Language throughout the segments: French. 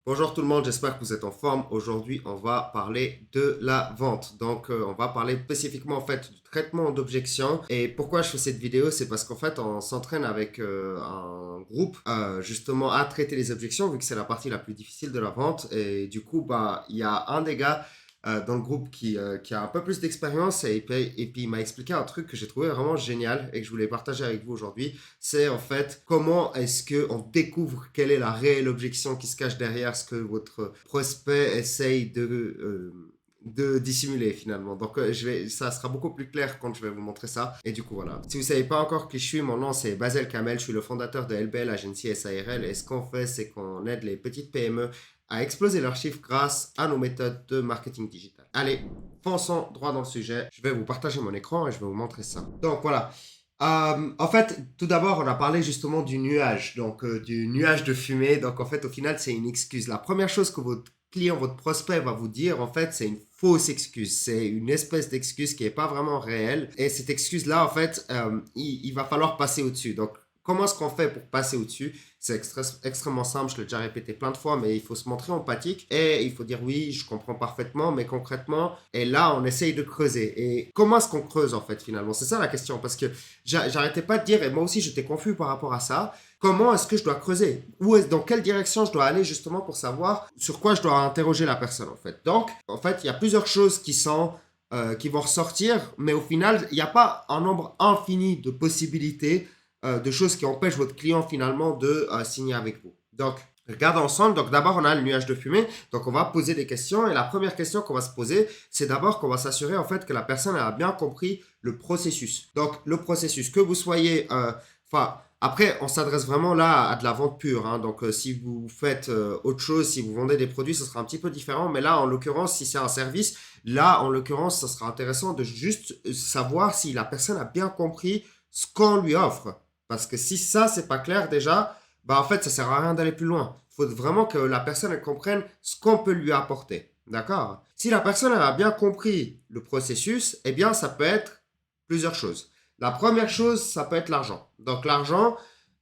Bonjour tout le monde, j'espère que vous êtes en forme. Aujourd'hui, on va parler de la vente. Donc, on va parler spécifiquement en fait du traitement d'objections. Et pourquoi je fais cette vidéo, c'est parce qu'en fait, on s'entraîne avec un groupe justement à traiter les objections, vu que c'est la partie la plus difficile de la vente. Et du coup, bah, il y a un des gars dans le groupe qui a un peu plus d'expérience et puis il m'a expliqué un truc que j'ai trouvé vraiment génial et que je voulais partager avec vous aujourd'hui. C'est en fait comment est-ce qu'on découvre quelle est la réelle objection qui se cache derrière ce que votre prospect essaye de dissimuler finalement. Donc ça sera beaucoup plus clair quand je vais vous montrer ça. Et du coup voilà. Si vous savez pas encore qui je suis, mon nom c'est Basel Kamel, je suis le fondateur de LBL Agency SARL et ce qu'on fait c'est qu'on aide les petites PME à exploser leurs chiffres grâce à nos méthodes de marketing digital. Allez, fonçons droit dans le sujet. Je vais vous partager mon écran et je vais vous montrer ça. Donc voilà. En fait, tout d'abord, on a parlé justement du nuage, donc du nuage de fumée. Donc en fait, au final, c'est une excuse. La première chose que votre client, votre prospect va vous dire, en fait, c'est une fausse excuse. C'est une espèce d'excuse qui n'est pas vraiment réelle. Et cette excuse-là, en fait, il va falloir passer au-dessus. Donc, comment est-ce qu'on fait pour passer au-dessus? C'est extrêmement simple, je l'ai déjà répété plein de fois, mais il faut se montrer empathique et il faut dire oui, je comprends parfaitement, mais concrètement, et là, on essaye de creuser. Et comment est-ce qu'on creuse en fait finalement? C'est ça la question, parce que j'arrêtais pas de dire, et moi aussi j'étais confus par rapport à ça, comment est-ce que je dois creuser? Dans quelle direction je dois aller justement pour savoir sur quoi je dois interroger la personne en fait. Donc, en fait, il y a plusieurs choses qui vont ressortir, mais au final, il n'y a pas un nombre infini de possibilités de choses qui empêchent votre client finalement de signer avec vous. Donc, regarde ensemble. Donc, d'abord, on a le nuage de fumée. Donc, on va poser des questions. Et la première question qu'on va se poser, c'est d'abord qu'on va s'assurer en fait que la personne a bien compris le processus. Donc, le processus, que vous soyez, après, on s'adresse vraiment là à de la vente pure. Hein. Donc, si vous faites autre chose, si vous vendez des produits, ce sera un petit peu différent. Mais là, en l'occurrence, si c'est un service, là, en l'occurrence, ça sera intéressant de juste savoir si la personne a bien compris ce qu'on lui offre. Parce que si ça, c'est pas clair déjà, bah en fait, ça sert à rien d'aller plus loin. Il faut vraiment que la personne elle comprenne ce qu'on peut lui apporter. D'accord? Si la personne elle a bien compris le processus, eh bien, ça peut être plusieurs choses. La première chose, ça peut être l'argent. Donc, l'argent,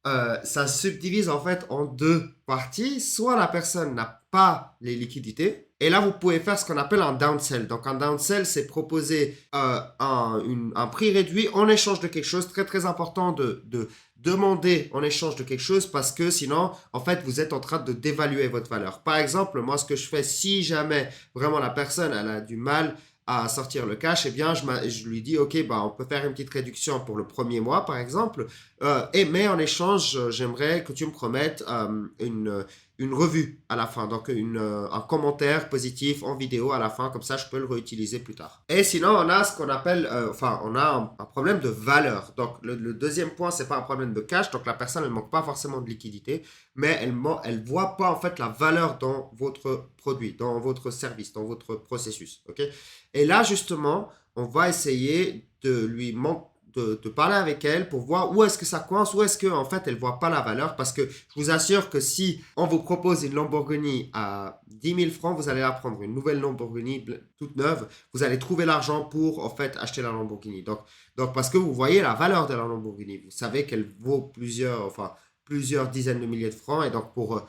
ça se subdivise en fait en deux parties. Soit la personne n'a pas les liquidités, et là, vous pouvez faire ce qu'on appelle un downsell. Donc, un downsell, c'est proposer un prix réduit en échange de quelque chose. Très, très important de demander en échange de quelque chose parce que sinon, en fait, vous êtes en train de dévaluer votre valeur. Par exemple, moi, ce que je fais, si jamais vraiment la personne, elle a du mal à sortir le cash, eh bien, je lui dis, OK, bah, on peut faire une petite réduction pour le premier mois, par exemple. Mais en échange, j'aimerais que tu me promettes une revue à la fin, donc un commentaire positif en vidéo à la fin, comme ça je peux le réutiliser plus tard. Et sinon, on a ce qu'on appelle, on a un problème de valeur. Donc le deuxième point, c'est pas un problème de cash, donc la personne elle manque pas forcément de liquidité, mais elle voit pas en fait la valeur dans votre produit, dans votre service, dans votre processus, ok? Et là justement, on va essayer de lui montrer de parler avec elle pour voir où est-ce que ça coince, où est-ce que en fait elle voit pas la valeur parce que je vous assure que si on vous propose une Lamborghini à 10 000 francs, vous allez la prendre, une nouvelle Lamborghini toute neuve, vous allez trouver l'argent pour en fait acheter la Lamborghini. Donc parce que vous voyez la valeur de la Lamborghini, vous savez qu'elle vaut plusieurs dizaines de milliers de francs et donc pour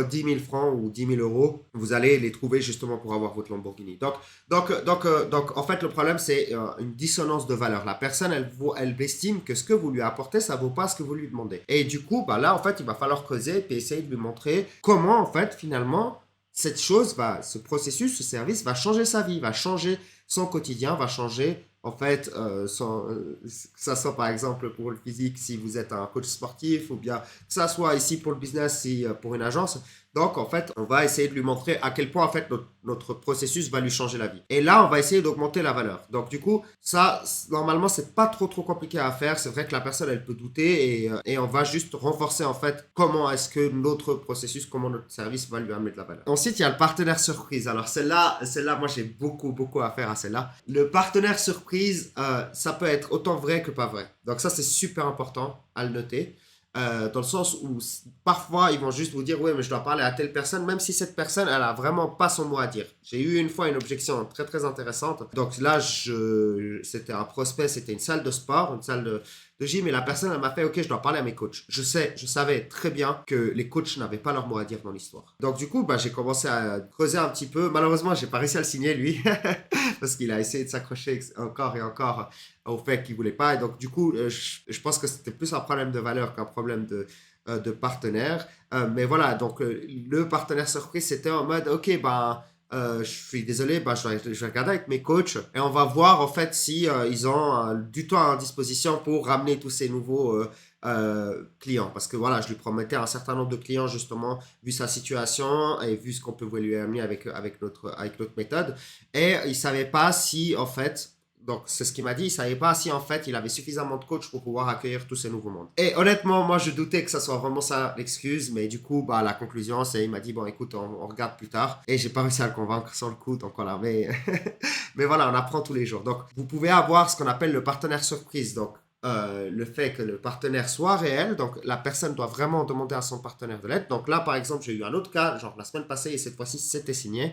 10 000 francs ou 10 000 euros, vous allez les trouver justement pour avoir votre Lamborghini. Donc en fait, le problème, c'est une dissonance de valeur. La personne, elle estime que ce que vous lui apportez, ça vaut pas ce que vous lui demandez. Et du coup, bah là, en fait, il va falloir creuser et essayer de lui montrer comment, en fait, finalement, ce processus, ce service va changer sa vie, va changer son quotidien, va changer en fait, que ça soit par exemple pour le physique si vous êtes un coach sportif ou bien que ça soit ici pour le business si pour une agence. Donc en fait, on va essayer de lui montrer à quel point en fait notre processus va lui changer la vie. Et là, on va essayer d'augmenter la valeur. Donc du coup, ça normalement c'est pas trop compliqué à faire. C'est vrai que la personne elle peut douter et on va juste renforcer en fait comment est-ce que notre processus, comment notre service va lui amener de la valeur. Ensuite, il y a le partenaire surprise. Alors celle-là, moi j'ai beaucoup à faire à celle-là. Le partenaire surprise, ça peut être autant vrai que pas vrai. Donc ça c'est super important à le noter. Dans le sens où parfois ils vont juste vous dire ouais mais je dois parler à telle personne même si cette personne elle a vraiment pas son mot à dire. J'ai eu une fois une objection très intéressante. Donc là c'était un prospect, c'était une salle de sport, une salle de de gym et la personne, elle m'a fait, ok, je dois parler à mes coachs. Je savais très bien que les coachs n'avaient pas leur mot à dire dans l'histoire. Donc du coup, bah, j'ai commencé à creuser un petit peu. Malheureusement, j'ai pas réussi à le signer, lui, parce qu'il a essayé de s'accrocher encore et encore au fait qu'il voulait pas. Et donc du coup, je pense que c'était plus un problème de valeur qu'un problème de partenaire. Mais voilà, donc le partenaire surprise, c'était en mode, ok, ben, je suis désolé, bah, je vais regarder avec mes coachs et on va voir en fait si ils ont du temps à disposition pour ramener tous ces nouveaux clients. Parce que voilà, je lui promettais un certain nombre de clients justement, vu sa situation et vu ce qu'on peut lui amener avec notre méthode. Et il ne savait pas si en fait, donc c'est ce qu'il m'a dit, il ne savait pas si en fait il avait suffisamment de coachs pour pouvoir accueillir tous ces nouveaux mondes. Et honnêtement, moi je doutais que ça soit vraiment ça l'excuse, mais du coup, bah, la conclusion, c'est il m'a dit, bon écoute, on regarde plus tard. Et j'ai pas réussi à le convaincre sur le coup, donc voilà, mais voilà, on apprend tous les jours. Donc vous pouvez avoir ce qu'on appelle le partenaire surprise. Donc le fait que le partenaire soit réel, donc la personne doit vraiment demander à son partenaire de l'aide. Donc là, par exemple, j'ai eu un autre cas, genre la semaine passée, et cette fois-ci, c'était signé.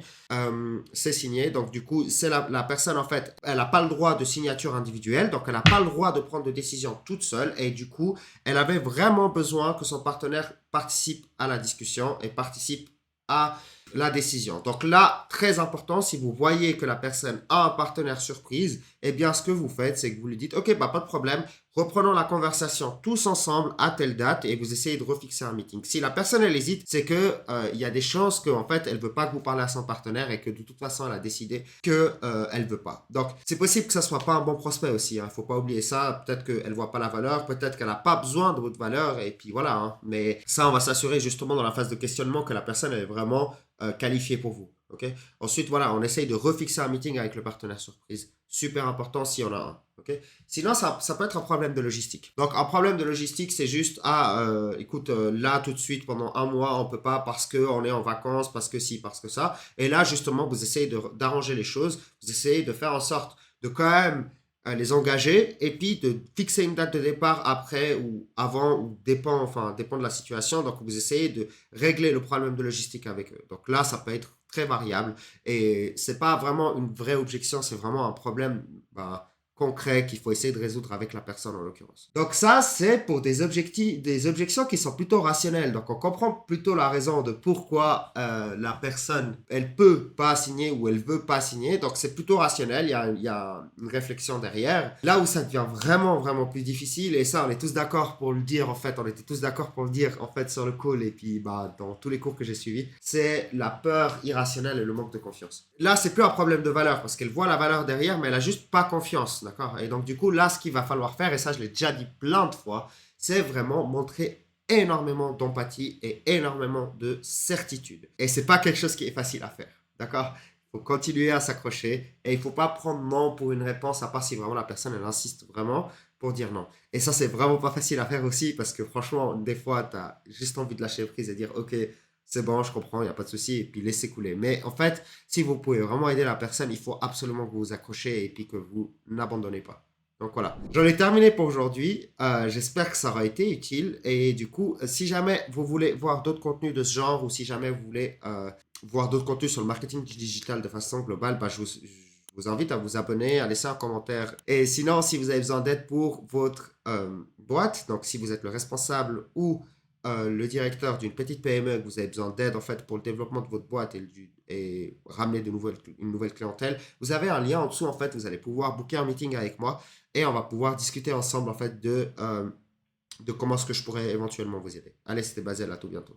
C'est signé, donc du coup, c'est la personne, en fait, elle n'a pas le droit de signature individuelle, donc elle n'a pas le droit de prendre de décision toute seule, et du coup, elle avait vraiment besoin que son partenaire participe à la discussion et participe à la décision. Donc là, très important, si vous voyez que la personne a un partenaire surprise, eh bien, ce que vous faites, c'est que vous lui dites, ok, bah, pas de problème, reprenons la conversation tous ensemble à telle date et vous essayez de refixer un meeting. Si la personne, elle hésite, c'est que il y a des chances qu'en fait, elle veut pas que vous parlez à son partenaire et que de toute façon, elle a décidé que elle veut pas. Donc, c'est possible que ça soit pas un bon prospect aussi, hein. Faut pas oublier ça. Peut-être qu'elle voit pas la valeur, peut-être qu'elle a pas besoin de votre valeur et puis voilà, hein. Mais ça, on va s'assurer justement dans la phase de questionnement que la personne elle est vraiment qualifiée pour vous. Okay. Ensuite, voilà, on essaye de refixer un meeting avec le partenaire surprise. Super important si on a un. Okay. Sinon, ça peut être un problème de logistique. Donc, un problème de logistique, c'est juste, écoute, là, tout de suite, pendant un mois, on peut pas parce qu'on est en vacances, parce que si, parce que ça. Et là, justement, vous essayez d'arranger les choses. Vous essayez de faire en sorte de quand même les engager et puis de fixer une date de départ après ou avant ou dépend de la situation. Donc, vous essayez de régler le problème de logistique avec eux. Donc là, ça peut être très variable et c'est pas vraiment une vraie objection, c'est vraiment un problème concret qu'il faut essayer de résoudre avec la personne en l'occurrence. Donc ça, c'est pour des objections qui sont plutôt rationnelles. Donc on comprend plutôt la raison de pourquoi la personne, elle peut pas signer ou elle veut pas signer. Donc c'est plutôt rationnel, il y a une réflexion derrière. Là où ça devient vraiment, vraiment plus difficile, et ça on est tous d'accord pour le dire en fait, on était tous d'accord pour le dire en fait sur le call et puis dans tous les cours que j'ai suivis, c'est la peur irrationnelle et le manque de confiance. Là, c'est plus un problème de valeur parce qu'elle voit la valeur derrière, mais elle a juste pas confiance. D'accord. Et donc, du coup, là, ce qu'il va falloir faire, et ça, je l'ai déjà dit plein de fois, c'est vraiment montrer énormément d'empathie et énormément de certitude. Et c'est pas quelque chose qui est facile à faire. D'accord. Il faut continuer à s'accrocher et il faut pas prendre non pour une réponse, à part si vraiment la personne, elle insiste vraiment pour dire non. Et ça, c'est vraiment pas facile à faire aussi parce que franchement, des fois, tu as juste envie de lâcher prise et dire, ok, c'est bon, je comprends, il n'y a pas de souci, et puis laissez couler. Mais en fait, si vous pouvez vraiment aider la personne, il faut absolument que vous vous accrochez et puis que vous n'abandonnez pas. Donc voilà, j'en ai terminé pour aujourd'hui. J'espère que ça aura été utile. Et du coup, si jamais vous voulez voir d'autres contenus de ce genre ou si jamais vous voulez voir d'autres contenus sur le marketing digital de façon globale, je vous invite à vous abonner, à laisser un commentaire. Et sinon, si vous avez besoin d'aide pour votre boîte, donc si vous êtes le responsable ou le directeur d'une petite PME, que vous avez besoin d'aide en fait pour le développement de votre boîte et ramener une nouvelle clientèle, vous avez un lien en dessous en fait, vous allez pouvoir booker un meeting avec moi et on va pouvoir discuter ensemble en fait de comment est-ce que je pourrais éventuellement vous aider. Allez, c'était Basel, à tout bientôt.